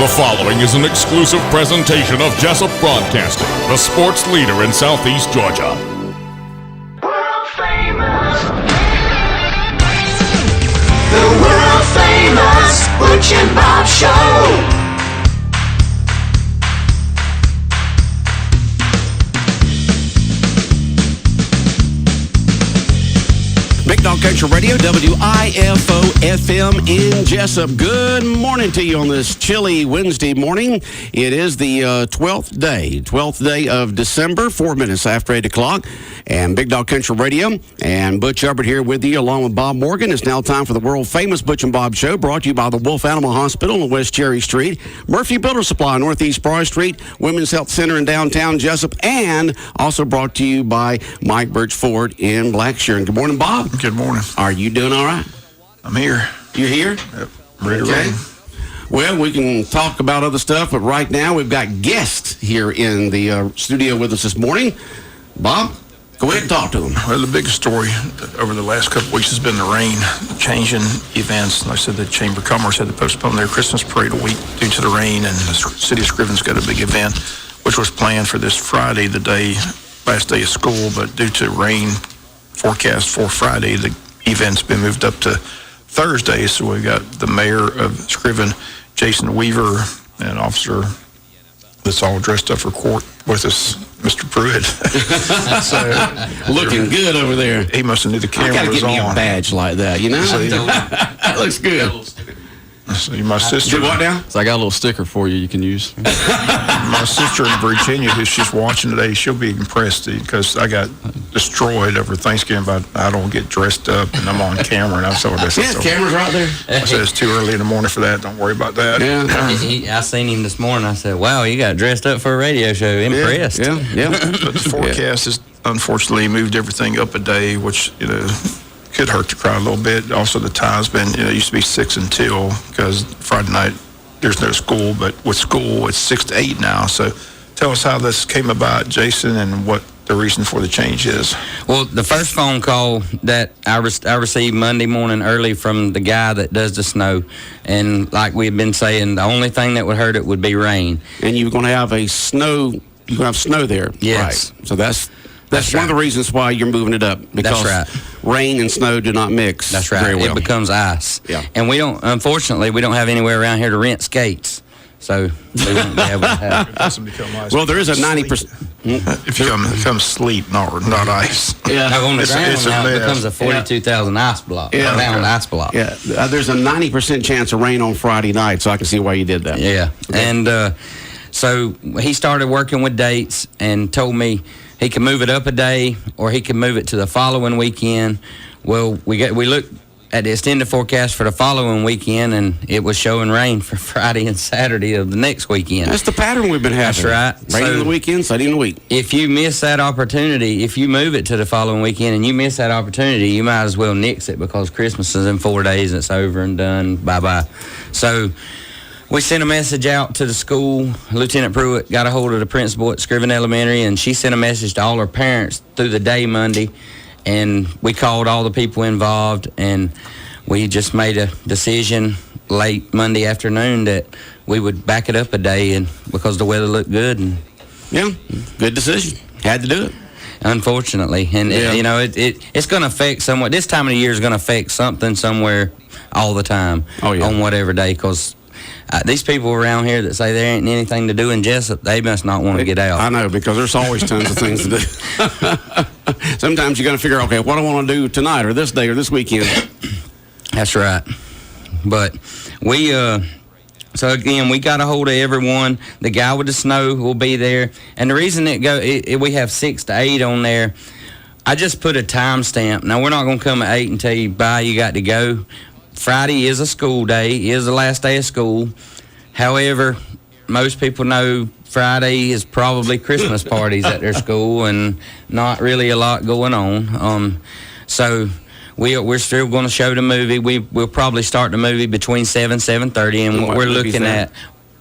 The following is an exclusive presentation of Jesup Broadcasting, the sports leader in Southeast Georgia. World famous. The world famous Butch and Bob Show. Big Dog Country Radio, WIFO FM in Jesup. Good morning to you on this chilly Wednesday morning. It is the 12th day of December, 4 minutes after 8 o'clock. And Big Dog Country Radio and Butch Hubbard here with you along with Bob Morgan. It's now time for the world famous Butch and Bob Show, brought to you by the Wolf Animal Hospital on West Cherry Street, Murphy Builder Supply, Northeast Broad Street, Women's Health Center in downtown Jesup, and also brought to you by Mike Birch Ford in Blackshear. Good morning, Bob. Good morning. Are you doing all right? I'm here. You here? Yep. Ready to roll. Well, we can talk about other stuff, but right now we've got guests here in the studio with us this morning. Bob, go ahead and talk to them. Well, the biggest story over the last couple of weeks has been the rain changing events. Like I said, the Chamber of Commerce had to postpone their Christmas parade a week due to the rain, and the City of Scriven's got a big event, which was planned for this Friday, last day of school, but due to rain forecast for Friday, the event's been moved up to Thursday. So we got the mayor of Scriven, Jason Weaver, and an officer that's all dressed up for court with us, Mr. Pruitt. So, looking good over there. He must have knew the camera gotta was get me on. a badge like that, you know? That looks good. See, my sister. Do what now? So I got a little sticker for you can use. My sister in Virginia, who she's watching today, she'll be impressed because I got destroyed over Thanksgiving. But I don't get dressed up and I'm on camera and I'm so this. Yeah, cameras right there. I said it's too early in the morning for that. Don't worry about that. Yeah. I seen him this morning. I said, "Wow, you got dressed up for a radio show." Impressed. Yeah. But the forecast has unfortunately moved everything up a day, which could hurt the crowd a little bit. Also, the time's been, it used to be 6 until, because Friday night there's no school, but with school it's 6 to 8 now. So tell us how this came about, Jason, and what the reason for the change is. Well, the first phone call that I received Monday morning early from the guy that does the snow, and like we've been saying, the only thing that would hurt it would be rain. And you're going to have snow there. Yes. Right. So that's one of the reasons why you're moving it up. Because That's right. Rain and snow do not mix. That's right. Very well. It becomes ice. Yeah. And unfortunately, we don't have anywhere around here to rent skates. So we won't be able to have it. Doesn't become ice. Well, there is a 90%. If you come sleep, not ice. Yeah. Now, on the ground it's a now, it mess. becomes a 42,000 ice block. Yeah. Pound ice block. Yeah, there's a 90% chance of rain on Friday night, so I can see why you did that. Yeah. Okay. And so he started working with dates and told me he could move it up a day or he could move it to the following weekend. Well, we looked at the extended forecast for the following weekend, and it was showing rain for Friday and Saturday of the next weekend. That's the pattern we've been having. That's right. Rain So, on the weekend, sunny in the week. if you miss that opportunity, if you move it to the following weekend and you miss that opportunity, you might as well nix it because Christmas is in 4 days and it's over and done. Bye-bye. So we sent a message out to the school. Lieutenant Pruitt got a hold of the principal at Scriven Elementary, and she sent a message to all her parents through the day Monday, and we called all the people involved, and we just made a decision late Monday afternoon that we would back it up a day, and because the weather looked good. And Yeah, good decision. Had to do it. unfortunately, and it's going to affect somewhat. This time of the year is going to affect something somewhere all the time. Oh, yeah. On whatever day, because these people around here that say there ain't anything to do in Jesup, they must not want to get out. I know, because there's always tons of things to do. Sometimes you got to figure out, okay, what do I want to do tonight or this day or this weekend? That's right. But we, so again, we got a hold of everyone. The guy with the snow will be there. And the reason we have 6 to 8 on there, I just put a time stamp. Now, we're not going to come at 8 and tell you, bye, you got to go. Friday is a school day, is the last day of school. However, most people know Friday is probably Christmas parties at their school and not really a lot going on. So we're still going to show the movie. We'll probably start the movie between 7:30, and what we're looking at.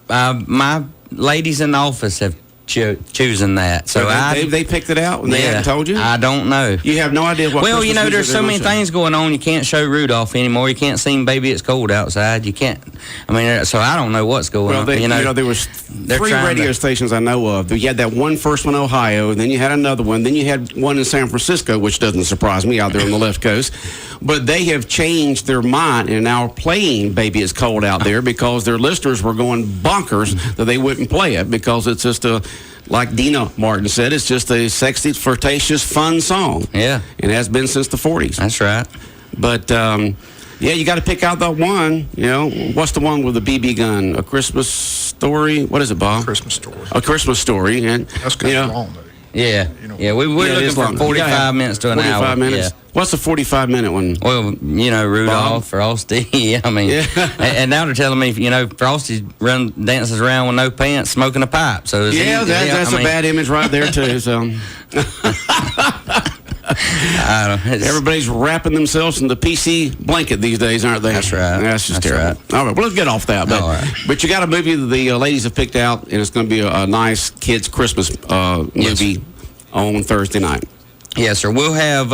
My ladies in the office have choosing that. So they picked it out and they hadn't told you? I don't know. You have no idea what. Well, Christmas you know, music there's they're so gonna many show. things going on. You can't show Rudolph anymore. You can't sing "Baby It's Cold Outside." You can't. I mean, so I don't know what's going on. You know, there was three radio stations I know of. You had that one first one in Ohio, and then you had another one. Then you had one in San Francisco, which doesn't surprise me out there on the left coast. But they have changed their mind and now are playing "Baby It's Cold Out There" because their listeners were going bonkers that they wouldn't play it because it's just like Dina Martin said, it's just a sexy, flirtatious, fun song. Yeah. And it has been since the 40s. That's right. But, yeah, you got to pick out that one. You know, what's the one with the BB gun? A Christmas Story? What is it, Bob? Christmas Story. A Christmas Story. And, That's kind of long, though. Yeah. Yeah, we're looking for 45 minutes to an 45 hour. minutes. Yeah. What's the 45-minute one? Well, you know, Rudolph, Frosty. I mean, and now they're telling me, you know, Frosty dances around with no pants, smoking a pipe. So that's a bad image right there too. So everybody's wrapping themselves in the PC blanket these days, aren't they? That's right. That's just terrible. Right. All right, well, let's get off that. But, all right. But you got a movie that the ladies have picked out, and it's going to be a nice kids' Christmas movie on Thursday night. Yes, sir. We'll have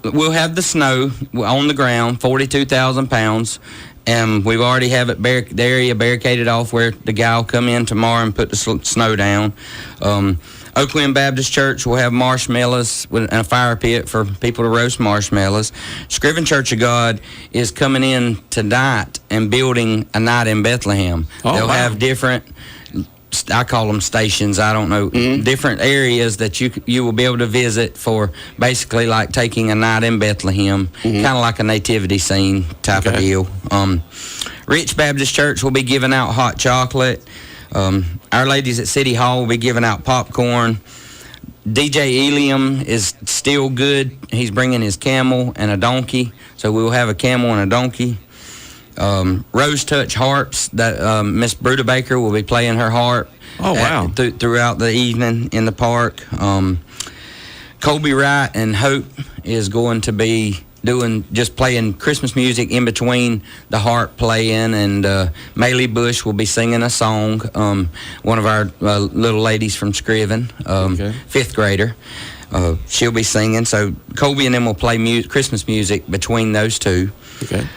we'll have the snow on the ground, 42,000 pounds, and we've already have it the area barricaded off where the guy will come in tomorrow and put the snow down. Oakland Baptist Church will have marshmallows and a fire pit for people to roast marshmallows. Scriven Church of God is coming in tonight and building a night in Bethlehem. They'll have different, I call them stations, I don't know, different areas that you will be able to visit for basically like taking a night in Bethlehem, kind of like a nativity scene type of deal. Rich Baptist Church will be giving out hot chocolate. Our ladies at City Hall will be giving out popcorn. DJ Eliam is still good. He's bringing his camel and a donkey, so we'll have a camel and a donkey. Rose Touch harps, that Miss Bruda Baker will be playing her harp. Oh, wow. Throughout the evening in the park. Colby Wright and Hope is going to be playing Christmas music in between the harp playing, and Maylie Bush will be singing a song, one of our little ladies from Scriven, fifth grader. She'll be singing, so Colby and them will play Christmas music between those two. Okay.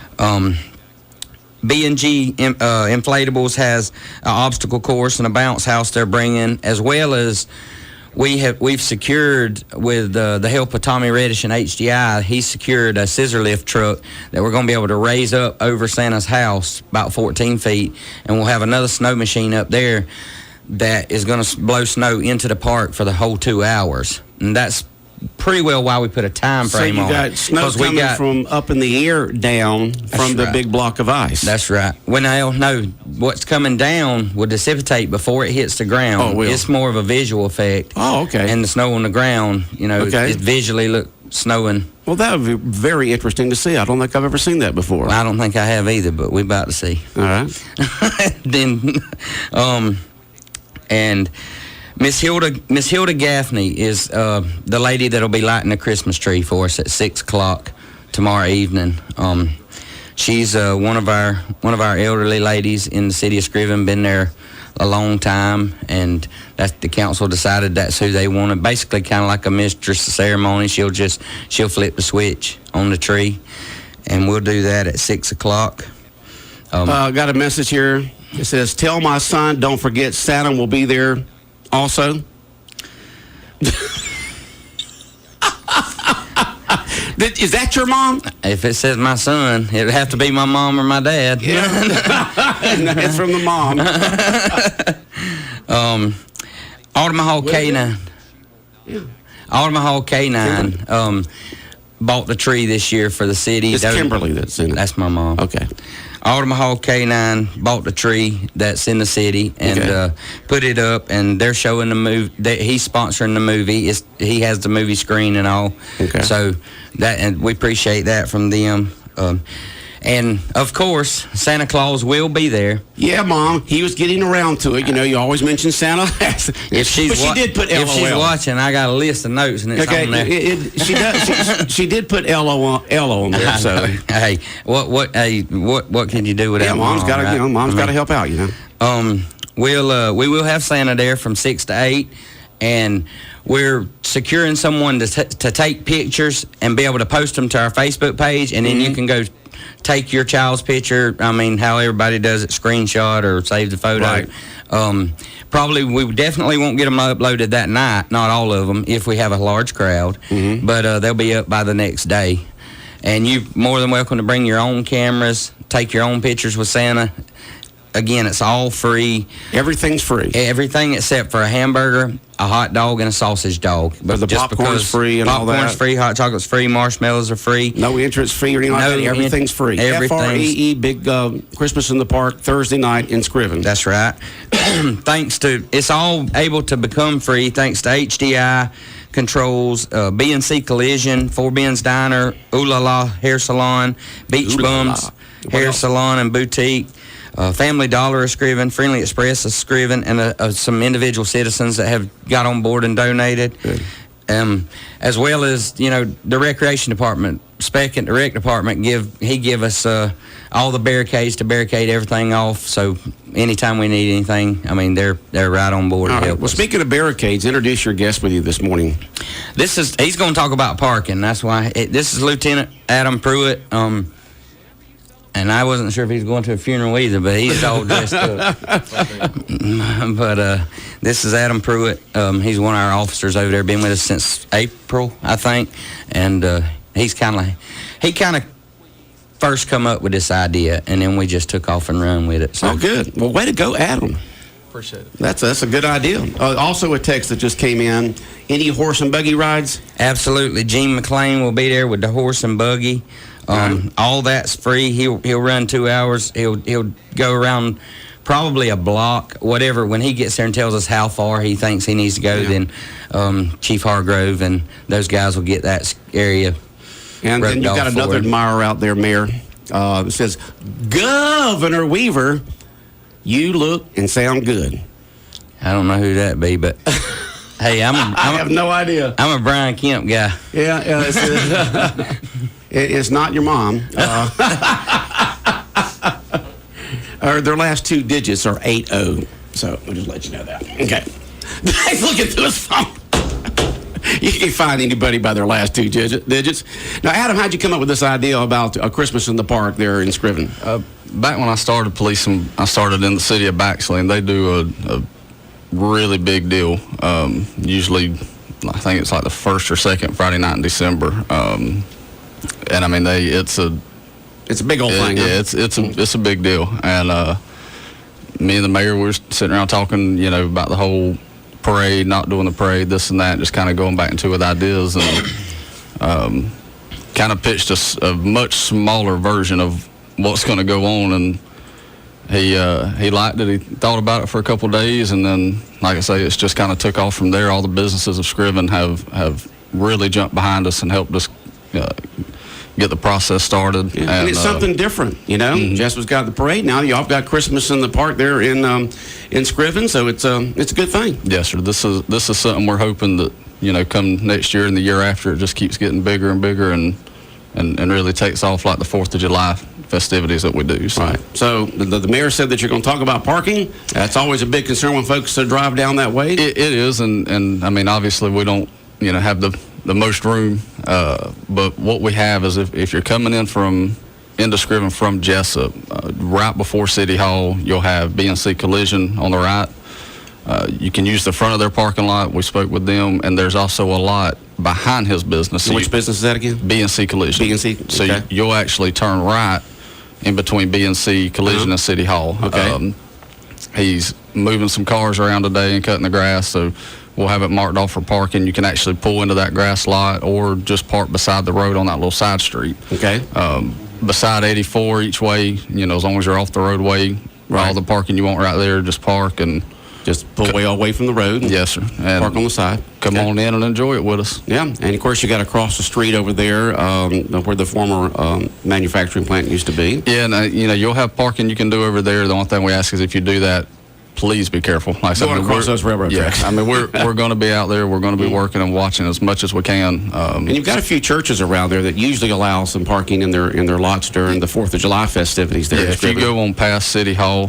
B&G Inflatables has an obstacle course and a bounce house they're bringing, as well as we've secured with the help of Tommy Reddish and HDI. He's secured a scissor lift truck that we're going to be able to raise up over Santa's house about 14 feet, and we'll have another snow machine up there that is going to blow snow into the park for the whole 2 hours, and that's pretty well why we put a time frame on it. So you got snow coming from up in the air down from the big block of ice. That's right. When I don't know what's coming down will dissipate before it hits the ground. Oh, it will. It's more of a visual effect. Oh, okay. And the snow on the ground, you know, it visually look snowing. Well, that would be very interesting to see. I don't think I've ever seen that before. I don't think I have either, but we're about to see. All right. Then, and Miss Hilda Gaffney is the lady that'll be lighting the Christmas tree for us at 6 o'clock tomorrow evening. She's one of our elderly ladies in the city of Scriven, been there a long time, and that the council decided that's who they wanted. Basically, kind of like a mistress of ceremony. She'll flip the switch on the tree, and we'll do that at 6 o'clock. Got a message here. It says, "Tell my son, don't forget Santa will be there also." Is that your mom? If it says my son, it would have to be my mom or my dad. Yeah. It's from the mom. Autumn Hall K9. Yeah. Autumn Hall K9 bought the tree this year for the city. It's Kimberly that's in it. That's my mom. Okay. Autumn Hall K9 bought the tree that's in the city and put it up, and they're showing the movie. He's sponsoring the movie. He has the movie screen and all. Okay. So and we appreciate that from them. And of course, Santa Claus will be there. Yeah, Mom. He was getting around to it. You know, you always mention Santa. If she did put LOL. If she's watching, I got a list of notes, and it's on there. She did put LO on there. So what can you do with that? Mom's got to Mom's got to help out. You know. we will have Santa there from 6 to 8, and we're securing someone to take pictures and be able to post them to our Facebook page, and then you can go take your child's picture. I mean, how everybody does it, screenshot or save the photo. Right. Probably we definitely won't get them uploaded that night, not all of them, if we have a large crowd, but they'll be up by the next day. And you're more than welcome to bring your own cameras, take your own pictures with Santa. Again, it's all free. Everything's free. Everything except for a hamburger, a hot dog, and a sausage dog. But the popcorn's free and all that? Popcorn's free, hot chocolate's free, marshmallows are free. No entrance fee or anything like that? Everything's free. FREE, big Christmas in the Park, Thursday night in Scriven. That's right. It's all able to become free thanks to HDI Controls, BNC Collision, Four Bins Diner, Ooh La La Hair Salon, Beach Bums Hair Salon and Boutique, Family Dollar is Scriven, Friendly Express is Scriven, and some individual citizens that have got on board and donated. Good. As well as, the Recreation Department, Spec and the Rec Department give us all the barricades to barricade everything off. So anytime we need anything, I mean, they're right on board to help us. Speaking of barricades, introduce your guest with you this morning. He's going to talk about parking. That's why this is Lieutenant Adam Pruitt. And I wasn't sure if he's going to a funeral either, but he's all dressed up. But this is Adam Pruitt. He's one of our officers over there, been with us since April, I think. And he kind of first come up with this idea, and then we just took off and run with it. So. Oh, good. Well, way to go, Adam. Appreciate it. That's a good idea. Also, a text that just came in. Any horse and buggy rides? Absolutely. Gene McLean will be there with the horse and buggy. All that's free. He'll run 2 hours. He'll go around probably a block, whatever. When he gets there and tells us how far he thinks he needs to go, then Chief Hargrove and those guys will get that area. And then you've got another admirer out there, Mayor. That says, Governor Weaver, you look and sound good. I don't know who that be, but hey, I have no idea. I'm a Brian Kemp guy. Yeah, it's not your mom. Or their last two digits are 80. So we'll just let you know that. Okay. He's looking through his phone. You can't find anybody by their last two digits. Now, Adam, how'd you come up with this idea about a Christmas in the Park there in Scriven? Back when I started policing, I started in the city of Baxley, and they do a really big deal. Usually, I think it's like the first or second Friday night in December. And I mean, it's a big old thing. Yeah, it's a big deal. And me and the mayor were sitting around talking, about the whole parade, not doing the parade, this and that, just kind of going back into with ideas, and kind of pitched a much smaller version of what's going to go on. And he liked it. He thought about it for a couple of days, and then, like I say, it's just kind of took off from there. All the businesses of Scriven have really jumped behind us and helped us get the process started. Yeah, and it's something different, Jesup's got the parade now. Y'all got Christmas in the Park there in Scriven, so it's a good thing. Yes, sir. This is something we're hoping that come next year and the year after, it just keeps getting bigger and bigger and really takes off like the 4th of July festivities that we do. So. Right. So the mayor said that you're going to talk about parking. That's always a big concern when folks drive down that way. It is, and I mean, obviously we don't have the most room, but what we have is if you're coming into Scriven from Jesup, right before City Hall, you'll have BNC Collision on the right. You can use the front of their parking lot. We spoke with them, and there's also a lot behind his business. So which business is that again? BNC Collision. BNC. So okay. you'll actually turn right in between BNC Collision and City Hall. Okay. He's moving some cars around today and cutting the grass, so we'll have it marked off for parking. You can actually pull into that grass lot or just park beside the road on that little side street. Okay. Beside 84 each way, as long as you're off the roadway, all the parking you want right there, just park and just pull way away from the road. Yes, sir. And park on the side. Come on in and enjoy it with us. Yeah, and of course you got across the street over there where the former manufacturing plant used to be. Yeah, and you'll have parking you can do over there. The only thing we ask is if you do that, please be careful. Like I said, Going across those railroad tracks. I mean, we're going to be out there. We're going to be working and watching as much as we can. And you've got a few churches around there that usually allow some parking in their lots during the 4th of July festivities there. Yeah, if you go on past City Hall,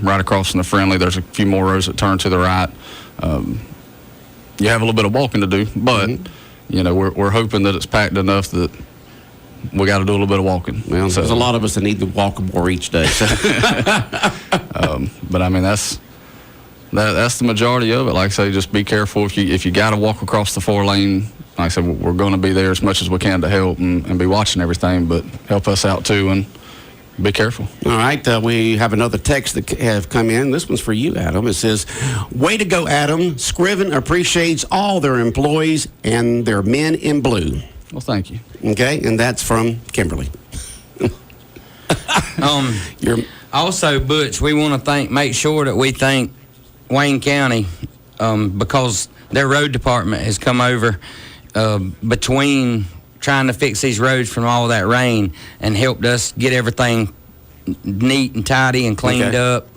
right across from the Friendly, there's a few more rows that turn to the right. You have a little bit of walking to do, but you know, we're hoping that it's packed enough that we got to do a little bit of walking. Well, there's a lot of us that need to walk more each day. So. But I mean, that's the majority of it. Like I say, just be careful if you got to walk across the 4-lane. Like I said, we're going to be there as much as we can to help and be watching everything, but help us out too and be careful. All right, we have another text that have come in. This one's for you, Adam. It says, "Way to go, Adam. Scriven appreciates all their employees and their men in blue." Well, thank you. Okay, and that's from Kimberly. Also, Butch, we want to make sure that we thank Wayne County because their road department has come over between trying to fix these roads from all that rain and helped us get everything neat and tidy and cleaned up.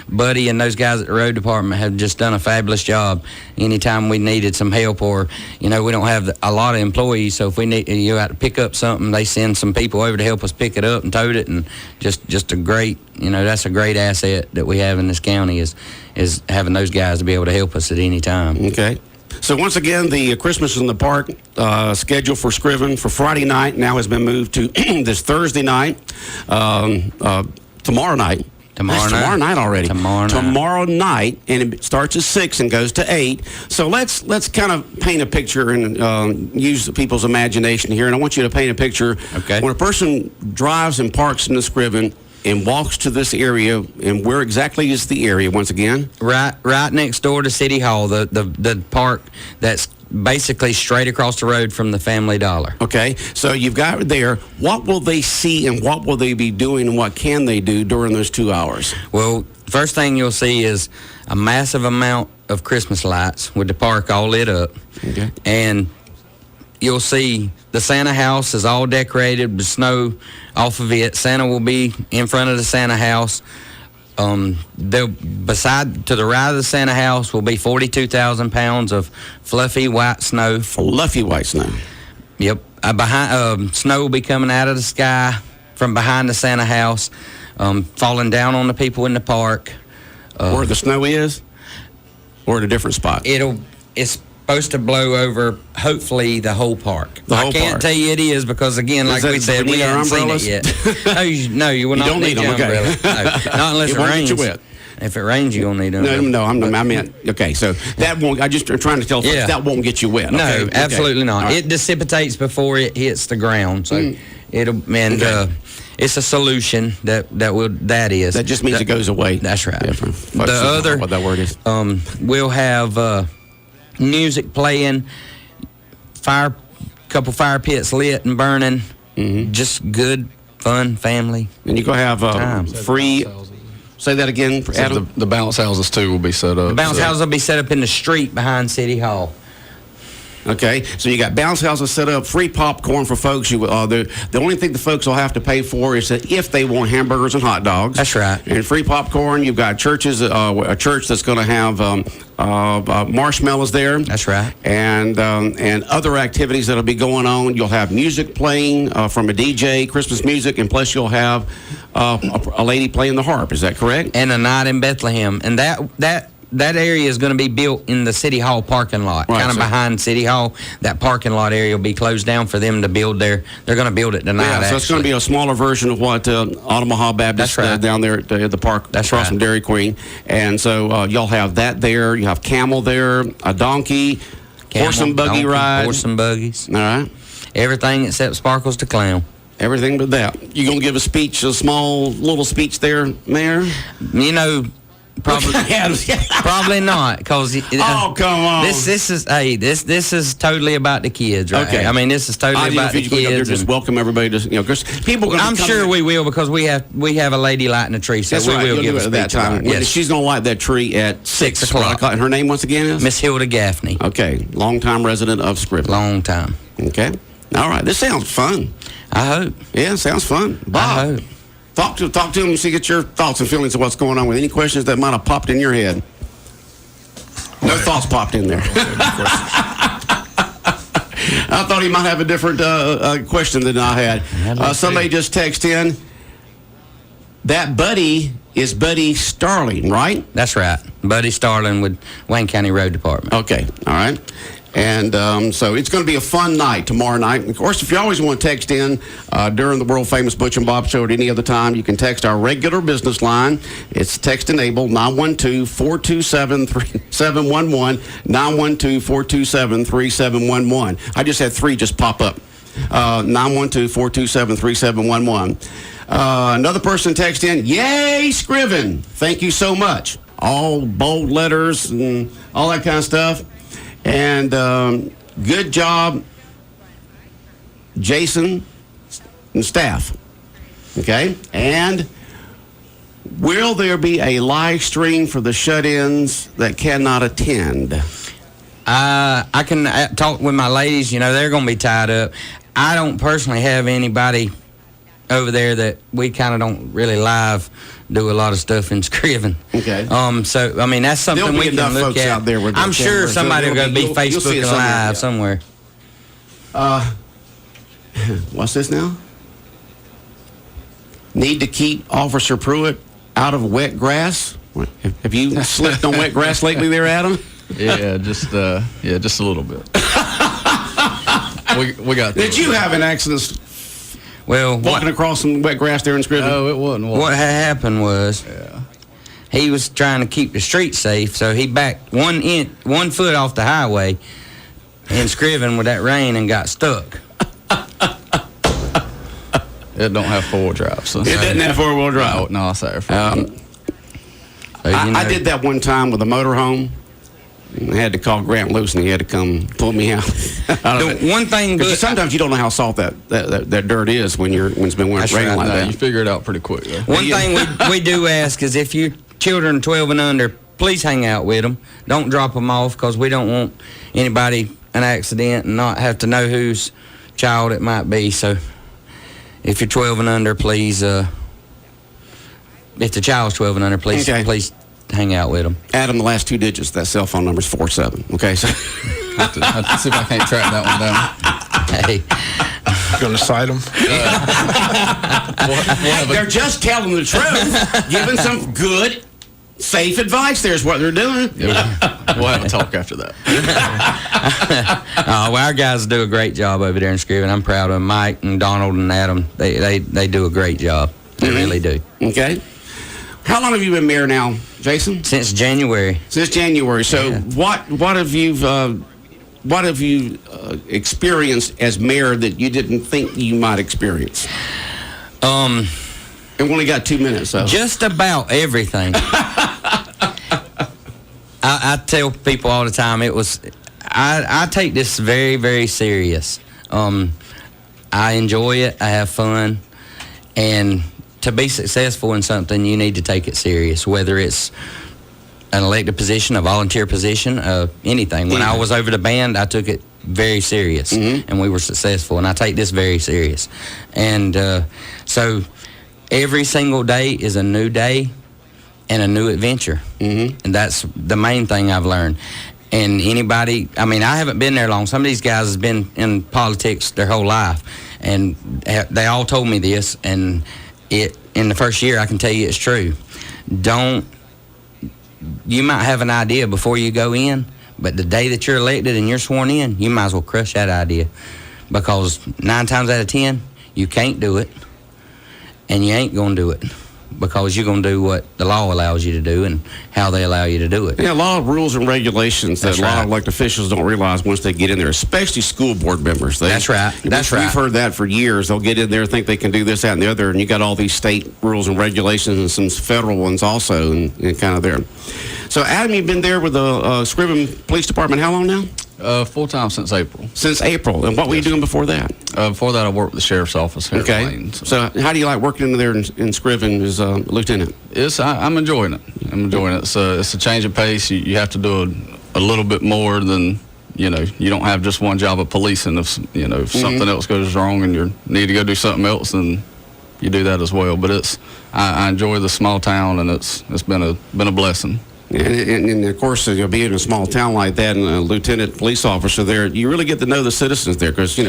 Buddy and those guys at the road department have just done a fabulous job. Anytime we needed some help, or we don't have a lot of employees, so if we need you have to pick up something, they send some people over to help us pick it up and tote it, and just a great, that's a great asset that we have in this county is having those guys to be able to help us at any time. Okay. So once again, the Christmas in the Park schedule for Scriven for Friday night now has been moved to this Thursday night, tomorrow night. Tomorrow night already. Tomorrow night, and it starts at 6 and goes to 8. So let's kind of paint a picture and use people's imagination here. And I want you to paint a picture. Okay. When a person drives and parks in the Scriven and walks to this area, and where exactly is the area once again? Right next door to City Hall, the park that's basically straight across the road from the Family Dollar. Okay, so you've got it there. What will they see and what will they be doing and what can they do during those 2 hours? Well, first thing you'll see is a massive amount of Christmas lights with the park all lit up. Okay. And you'll see the Santa house is all decorated with snow off of it. Santa will be in front of the Santa house. Beside to the right of the Santa house will be 42,000 pounds of fluffy white snow. Fluffy white snow. Yep. Snow will be coming out of the sky from behind the Santa house, falling down on the people in the park. Where the snow is, or at a different spot? It's supposed to blow over, hopefully, the whole park. I can't tell you it is because, again, like we said, we haven't seen it yet. No, you will not need your umbrella. No, not unless it rains. Get you wet. If it rains, you'll need an umbrella. No, I meant, okay, so that won't, I'm trying to tell folks, that won't get you wet. No, okay? Absolutely not. Right. It dissipates before it hits the ground, so it's a solution that is. That just means it goes away. That's right. Yeah, the other, what that word is. We'll have music playing, couple fire pits lit and burning, just good, fun, family. And you're going to have free, say that again, Adam? The bounce houses, too, will be set up. The bounce houses will be set up in the street behind City Hall. Okay, so you got bounce houses set up, free popcorn for folks. The only thing the folks will have to pay for is that if they want hamburgers and hot dogs. That's right. And free popcorn. You've got churches, a church that's going to have marshmallows there. That's right. And other activities that'll be going on. You'll have music playing from a DJ, Christmas music, and plus you'll have a lady playing the harp. Is that correct? And a night in Bethlehem, and that area is going to be built in the City Hall parking lot, kind of behind City Hall. That parking lot area will be closed down for them to build they're going to build it tonight. Yeah, so it's going to be a smaller version of what Omaha Baptist down there at the park across from Dairy Queen. And so you'll have that there. You have camel there, a donkey, horse and buggy ride. Horse and buggies. All right. Everything except Sparkles the Clown. Everything but that. You going to give a speech, a small little speech there, Mayor? Probably not, because oh, come on. This is totally about the kids, right? Okay. I mean, this is totally about the kids. Just welcome everybody to because people. I'm sure we will, because we have a lady lighting a tree, so we will give a speech at that time. Yes. She's going to light that tree at 6 o'clock. And her name once again is Miss Hilda Gaffney. Okay, longtime resident of Scriven. Long time. Okay, all right. This sounds fun. I hope. Yeah, sounds fun. Bob. I hope. Talk to him and see, get your thoughts and feelings of what's going on with any questions that might have popped in your head. No thoughts popped in there. I thought he might have a different question than I had. Somebody just texted in. That Buddy is Buddy Starling, right? That's right. Buddy Starling with Wayne County Road Department. Okay, all right. And so it's going to be a fun night tomorrow night. Of course, if you always want to text in during the world-famous Butch and Bob Show at any other time, you can text our regular business line. It's text-enabled, 912-427-3711, 912-427-3711. I just had 3 just pop up. 912-427-3711. Another person text in, yay, Scriven. Thank you so much. All bold letters and all that kind of stuff. And good job, Jason and staff. Okay? And will there be a live stream for the shut-ins that cannot attend? I can talk with my ladies. They're going to be tied up. I don't personally have anybody over there that we kind of don't really live do a lot of stuff in Scriven. Okay. So, I mean, that's something we can look at. Out there with I'm sure somebody will go be Facebooking live somewhere. What's this now? Need to keep Officer Pruitt out of wet grass? Have you slipped on wet grass lately there, Adam? Yeah, just a little bit. we got. Did you have an accident? Well, walking across some wet grass there in Scriven? No, it wasn't. What happened was, he was trying to keep the street safe, so he backed 1 foot off the highway in Scriven with that rain and got stuck. It don't have 4-wheel drive. So. It doesn't have 4-wheel drive. No, it's there. I did that one time with a motorhome. I had to call Grant Loose, and he had to come pull me out. One thing, sometimes you don't know how salt that dirt is when it's been raining like that. You figure it out pretty quick. Though. One thing we do ask is if your children are 12 and under, please hang out with them. Don't drop them off, because we don't want anybody an accident and not have to know whose child it might be. So if you're 12 and under, please. If the child's 12 and under, please hang out with them. Adam, the last 2 digits of that cell phone number is 47. Okay, so I have to see if I can't track that one down. Hey, Going to cite them? They're just telling the truth, giving some good, safe advice. There's what they're doing. Yeah, we'll have a talk after that. well, our guys do a great job over there in Scriven. I'm proud of them. Mike and Donald and Adam. They do a great job. They really do. Okay. How long have you been mayor now, Jason? Since January. Since January. So what have you experienced as mayor that you didn't think you might experience? And we only got 2 minutes, so. Just about everything. I tell people all the time, I take this very, very serious. I enjoy it. I have fun. And to be successful in something, you need to take it serious, whether it's an elected position, a volunteer position, anything. When I was over the band, I took it very serious, and we were successful, and I take this very serious. And so every single day is a new day and a new adventure, and that's the main thing I've learned. And anybody, I mean, I haven't been there long. Some of these guys have been in politics their whole life, and they all told me this, and in the first year, I can tell you it's true. You might have an idea before you go in, but the day that you're elected and you're sworn in, you might as well crush that idea, because 9 times out of 10, you can't do it, and you ain't going to do it, because you're going to do what the law allows you to do and how they allow you to do it. Yeah, a lot of rules and regulations that a lot of elected officials don't realize once they get in there, especially school board members. That's right. That's right. We've heard that for years. They'll get in there, think they can do this, that, and the other, and you got all these state rules and regulations and some federal ones also, and kind of there. So, Adam, you've been there with the Scriven Police Department how long now? Full time since April. Since April. And what were you doing before that? Before that, I worked with the sheriff's office here. Okay. in Lane, so how do you like working in there in Scriven as a lieutenant? I'm enjoying it. It's a change of pace. You have to do a little bit more than, you don't have just one job of policing. If something else goes wrong and you need to go do something else, then you do that as well. But I enjoy the small town, and it's been a blessing. And of course, being in a small town like that, and a lieutenant police officer there, you really get to know the citizens there, because you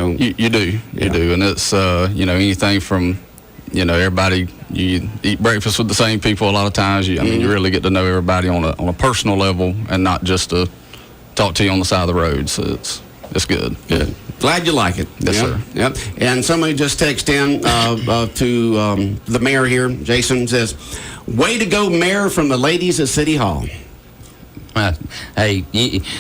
do, and it's anything from everybody. You eat breakfast with the same people a lot of times. You really get to know everybody on a personal level, and not just to talk to you on the side of the road. So it's good. Good. Glad you like it. Yes, sir. Yep. And somebody just texted in to the mayor here. Jason says, "Way to go, mayor," from the ladies at City Hall. Hey,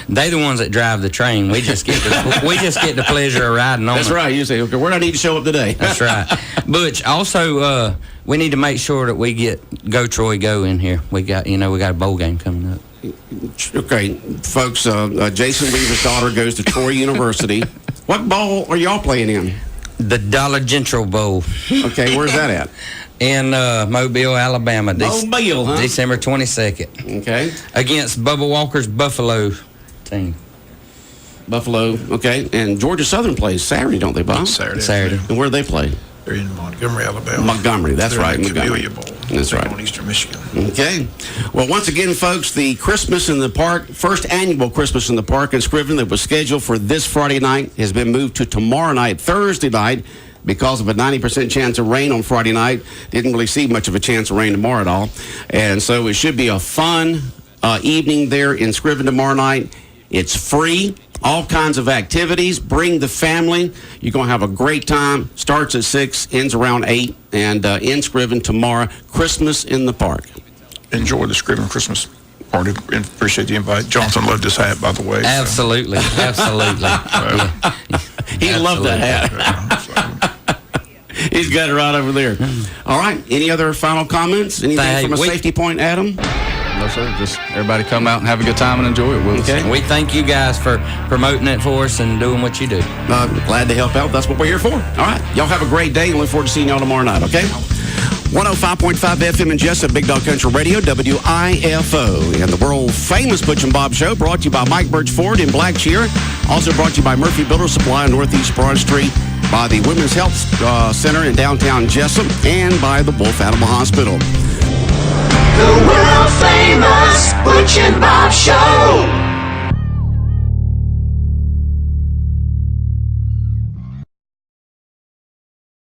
they the ones that drive the train. We just get the pleasure of riding on. That's it. right. You say, okay, where do I need to show up today? That's right. Butch, also, we need to make sure that we get Go Troy Go in here. We got a bowl game coming up. Okay, folks, Jason Weaver's daughter goes to Troy University. What bowl are y'all playing in? The Dollar General Bowl. Okay, where's that at? In Mobile, Alabama. Mobile, huh? December 22nd. Okay. Against Bubba Walker's Buffalo team. Buffalo, okay. And Georgia Southern plays Saturday, don't they, Bob? Saturday. And where do they play? They're in Montgomery, Alabama. Montgomery, that's right. They're in the Montgomery. Camellia Bowl. That's right. On Eastern Michigan. Okay. Well, once again, folks, the Christmas in the Park, first annual Christmas in the Park in Scrivener that was scheduled for this Friday night has been moved to tomorrow night, Thursday night, because of a 90% chance of rain on Friday night. Didn't really see much of a chance of rain tomorrow at all. And so it should be a fun evening there in Scrivener tomorrow night. It's free. All kinds of activities. Bring the family. You're going to have a great time. Starts at 6, ends around 8, and in Scrivener tomorrow. Christmas in the Park. Enjoy the Scrivener Christmas party, and appreciate the invite. Jonathan loved his hat, by the way. Absolutely. Absolutely. He loved that hat. He's got it right over there. All right. Any other final comments? Anything from a safety point, Adam? No, sir. Just everybody come out and have a good time and enjoy it with us. Okay. We thank you guys for promoting it for us and doing what you do. Glad to help out. That's what we're here for. All right. Y'all have a great day, and look forward to seeing y'all tomorrow night, okay? 105.5 FM in Jesup, Big Dog Country Radio, WIFO, and the world-famous Butch and Bob Show, brought to you by Mike Birch Ford in Blackshear. Also brought to you by Murphy Builder Supply on Northeast Broad Street, by the Women's Health Center in downtown Jesup, and by the Wolf Animal Hospital. The world famous